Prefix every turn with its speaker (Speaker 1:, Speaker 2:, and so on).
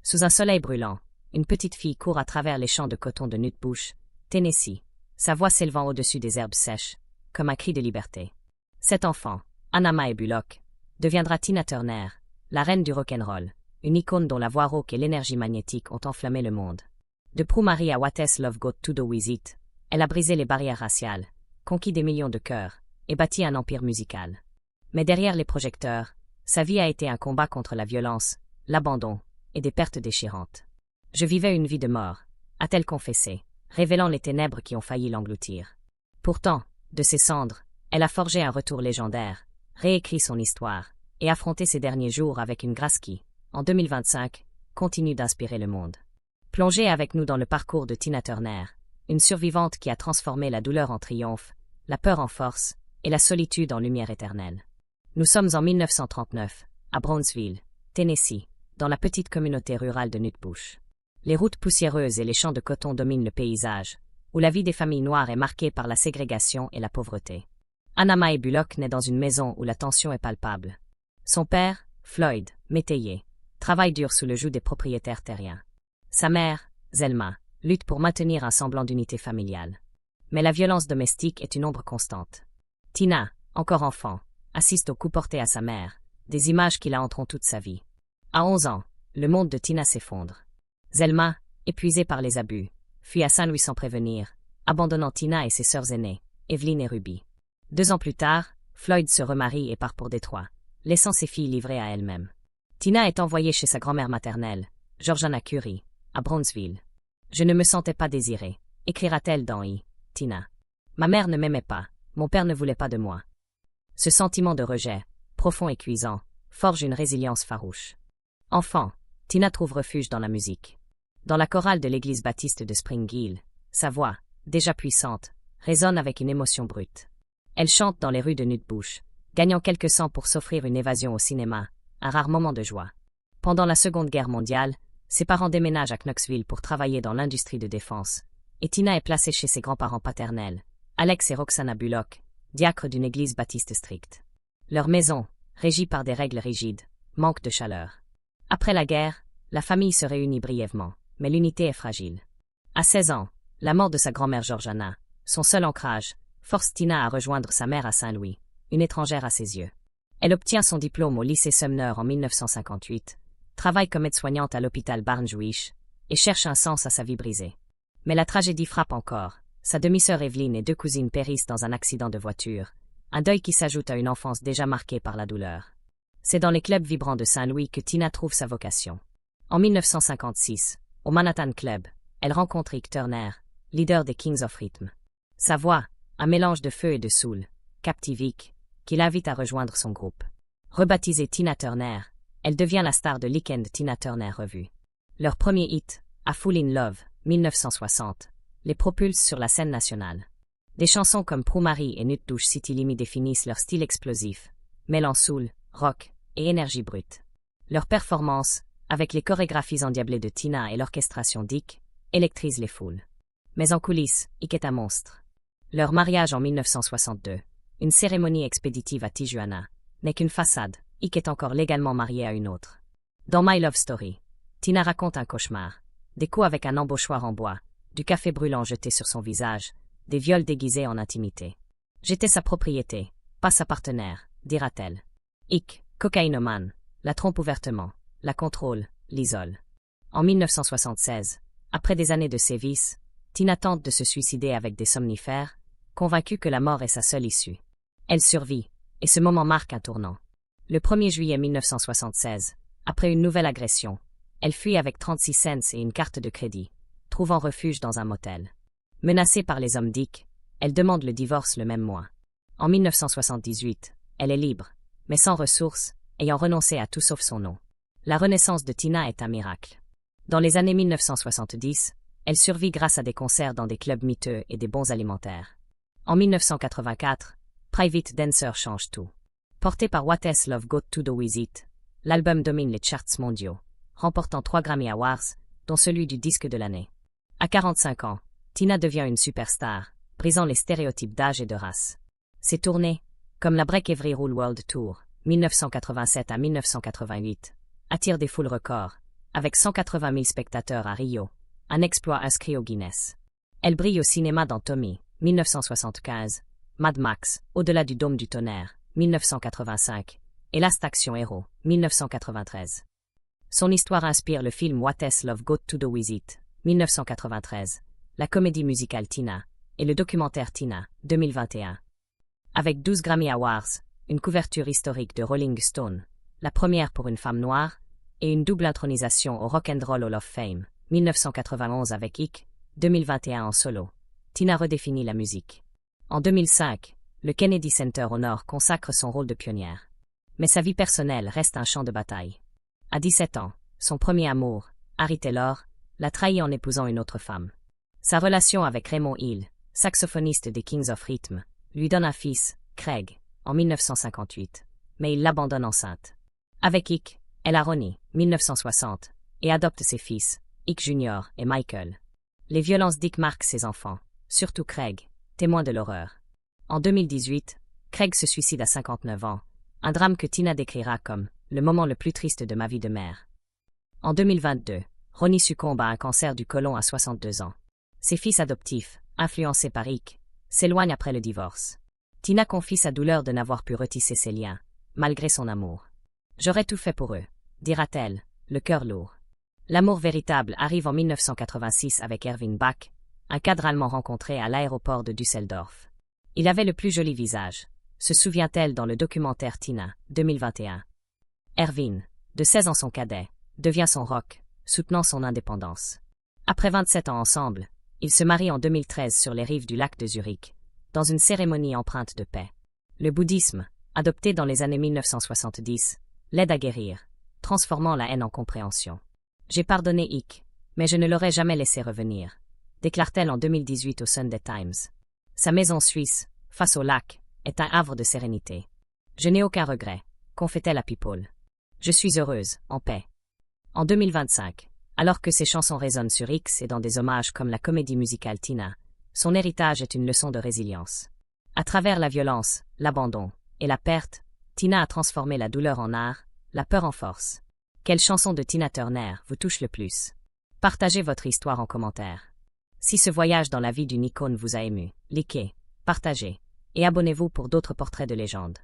Speaker 1: Sous un soleil brûlant, une petite fille court à travers les champs de coton de Nutbush, Tennessee, sa voix s'élevant au-dessus des herbes sèches, comme un cri de liberté. Cet enfant, Anna Mae Bullock, deviendra Tina Turner, la reine du rock'n'roll, une icône dont la voix rauque et l'énergie magnétique ont enflammé le monde. De Prue Marie à What Else Love Got to Do With It, elle a brisé les barrières raciales, conquis des millions de cœurs, et bâti un empire musical. Mais derrière les projecteurs, sa vie a été un combat contre la violence, l'abandon, et des pertes déchirantes. Je vivais une vie de mort, a-t-elle confessé, révélant les ténèbres qui ont failli l'engloutir. Pourtant, de ses cendres, elle a forgé un retour légendaire, réécrit son histoire, et affronté ses derniers jours avec une grâce qui, en 2025, continue d'inspirer le monde. Plongez avec nous dans le parcours de Tina Turner, une survivante qui a transformé la douleur en triomphe, la peur en force, et la solitude en lumière éternelle. Nous sommes en 1939, à Brownsville, Tennessee, dans la petite communauté rurale de Nutbush. Les routes poussiéreuses et les champs de coton dominent le paysage, où la vie des familles noires est marquée par la ségrégation et la pauvreté. Anna Mae Bullock naît dans une maison où la tension est palpable. Son père, Floyd, métayer, travaille dur sous le joug des propriétaires terriens. Sa mère, Zelma, lutte pour maintenir un semblant d'unité familiale. Mais la violence domestique est une ombre constante. Tina, encore enfant, assiste aux coups portés à sa mère, des images qui la hanteront toute sa vie. À 11 ans, le monde de Tina s'effondre. Zelma, épuisée par les abus, fuit à Saint-Louis sans prévenir, abandonnant Tina et ses sœurs aînées, Evelyn et Ruby. 2 ans plus tard, Floyd se remarie et part pour Détroit, laissant ses filles livrées à elles-mêmes. Tina est envoyée chez sa grand-mère maternelle, Georgiana Curry, à Brownsville. Je ne me sentais pas désirée, écrira-t-elle dans Tina. Ma mère ne m'aimait pas, mon père ne voulait pas de moi. Ce sentiment de rejet, profond et cuisant, forge une résilience farouche. Enfant, Tina trouve refuge dans la musique. Dans la chorale de l'église baptiste de Spring Hill, sa voix, déjà puissante, résonne avec une émotion brute. Elle chante dans les rues de Nutbush, gagnant quelques cents pour s'offrir une évasion au cinéma, un rare moment de joie. Pendant la Seconde Guerre mondiale, ses parents déménagent à Knoxville pour travailler dans l'industrie de défense, et Tina est placée chez ses grands-parents paternels, Alex et Roxana Bullock, diacres d'une église baptiste stricte. Leur maison, régie par des règles rigides, manque de chaleur. Après la guerre, la famille se réunit brièvement, mais l'unité est fragile. À 16 ans, la mort de sa grand-mère Georgiana, son seul ancrage, force Tina à rejoindre sa mère à Saint-Louis, une étrangère à ses yeux. Elle obtient son diplôme au lycée Sumner en 1958, travaille comme aide-soignante à l'hôpital Barnes-Jewish, et cherche un sens à sa vie brisée. Mais la tragédie frappe encore. Sa demi-sœur Evelyn et 2 cousines périssent dans un accident de voiture, un deuil qui s'ajoute à une enfance déjà marquée par la douleur. C'est dans les clubs vibrants de Saint-Louis que Tina trouve sa vocation. En 1956, au Manhattan Club, elle rencontre Ike Turner, leader des Kings of Rhythm. Sa voix, un mélange de feu et de soul, captive Ike, qui l'invite à rejoindre son groupe. Rebaptisée Tina Turner, elle devient la star de l'Ike and Tina Turner Revue. Leur premier hit, A Fool in Love, 1960, les propulse sur la scène nationale. Des chansons comme Prue Marie et Nutbush City Limit définissent leur style explosif, mêlant soul, rock et énergie brute. Leur performance, avec les chorégraphies endiablées de Tina et l'orchestration d'Ike, électrise les foules. Mais en coulisses, Ike est un monstre. Leur mariage en 1962, une cérémonie expéditive à Tijuana, n'est qu'une façade, Ike est encore légalement marié à une autre. Dans My Love Story, Tina raconte un cauchemar, des coups avec un embauchoir en bois, du café brûlant jeté sur son visage, des viols déguisés en intimité. J'étais sa propriété, pas sa partenaire, dira-t-elle. Ike, cocaïnomane, la trompe ouvertement, la contrôle, l'isole. En 1976, après des années de sévices, Tina tente de se suicider avec des somnifères, convaincue que la mort est sa seule issue. Elle survit, et ce moment marque un tournant. Le 1er juillet 1976, après une nouvelle agression, elle fuit avec 36 cents et une carte de crédit, trouvant refuge dans un motel. Menacée par les hommes d'Ike, elle demande le divorce le même mois. En 1978, elle est libre, mais sans ressources, ayant renoncé à tout sauf son nom. La renaissance de Tina est un miracle. Dans les années 1970, elle survit grâce à des concerts dans des clubs miteux et des bons alimentaires. En 1984, Private Dancer change tout. Porté par What Else Love Got to Do With It, l'album domine les charts mondiaux, remportant 3 Grammy Awards, dont celui du disque de l'année. À 45 ans, Tina devient une superstar, brisant les stéréotypes d'âge et de race. Ses tournées, comme la Break Every Rule World Tour, 1987 à 1988, attirent des foules records, avec 180 000 spectateurs à Rio, un exploit inscrit au Guinness. Elle brille au cinéma dans Tommy, 1975, Mad Max, Au-delà du dôme du tonnerre, 1985, et Last Action Hero, 1993. Son histoire inspire le film What Has Love Got to Do With It, 1993, la comédie musicale Tina, et le documentaire Tina, 2021. Avec 12 Grammy Awards, une couverture historique de Rolling Stone, la première pour une femme noire, et une double intronisation au Rock and Roll Hall of Fame, 1991 avec Ick, 2021 en solo, Tina redéfinit la musique. En 2005, le Kennedy Center au Nord consacre son rôle de pionnière. Mais sa vie personnelle reste un champ de bataille. À 17 ans, son premier amour, Harry Taylor, l'a trahi en épousant une autre femme. Sa relation avec Raymond Hill, saxophoniste des Kings of Rhythm, lui donne un fils, Craig, en 1958, mais il l'abandonne enceinte. Avec Ick, elle a Ronnie, 1960, et adopte ses fils, Ick Jr. et Michael. Les violences d'Ick marquent ses enfants, surtout Craig, témoin de l'horreur. En 2018, Craig se suicide à 59 ans, un drame que Tina décrira comme « le moment le plus triste de ma vie de mère ». En 2022, Ronnie succombe à un cancer du côlon à 62 ans. Ses fils adoptifs, influencés par Ick, s'éloignent après le divorce. Tina confie sa douleur de n'avoir pu retisser ses liens, malgré son amour. « J'aurais tout fait pour eux », dira-t-elle, le cœur lourd. L'amour véritable arrive en 1986 avec Erwin Bach, un cadre allemand rencontré à l'aéroport de Düsseldorf. Il avait le plus joli visage, se souvient-elle dans le documentaire Tina, 2021. Erwin, de 16 ans son cadet, devient son rock, soutenant son indépendance. Après 27 ans ensemble, ils se marient en 2013 sur les rives du lac de Zurich, dans une cérémonie empreinte de paix. Le bouddhisme, adopté dans les années 1970, l'aide à guérir, transformant la haine en compréhension. « J'ai pardonné Ick, mais je ne l'aurais jamais laissé revenir », déclare-t-elle en 2018 au Sunday Times. Sa maison suisse, face au lac, est un havre de sérénité. « Je n'ai aucun regret », confie-t-elle à People. « Je suis heureuse, en paix. » En 2025, alors que ses chansons résonnent sur X et dans des hommages comme la comédie musicale Tina, son héritage est une leçon de résilience. À travers la violence, l'abandon et la perte, Tina a transformé la douleur en art, la peur en force. Quelle chanson de Tina Turner vous touche le plus? Partagez votre histoire en commentaire. Si ce voyage dans la vie d'une icône vous a ému, likez, partagez et abonnez-vous pour d'autres portraits de légende.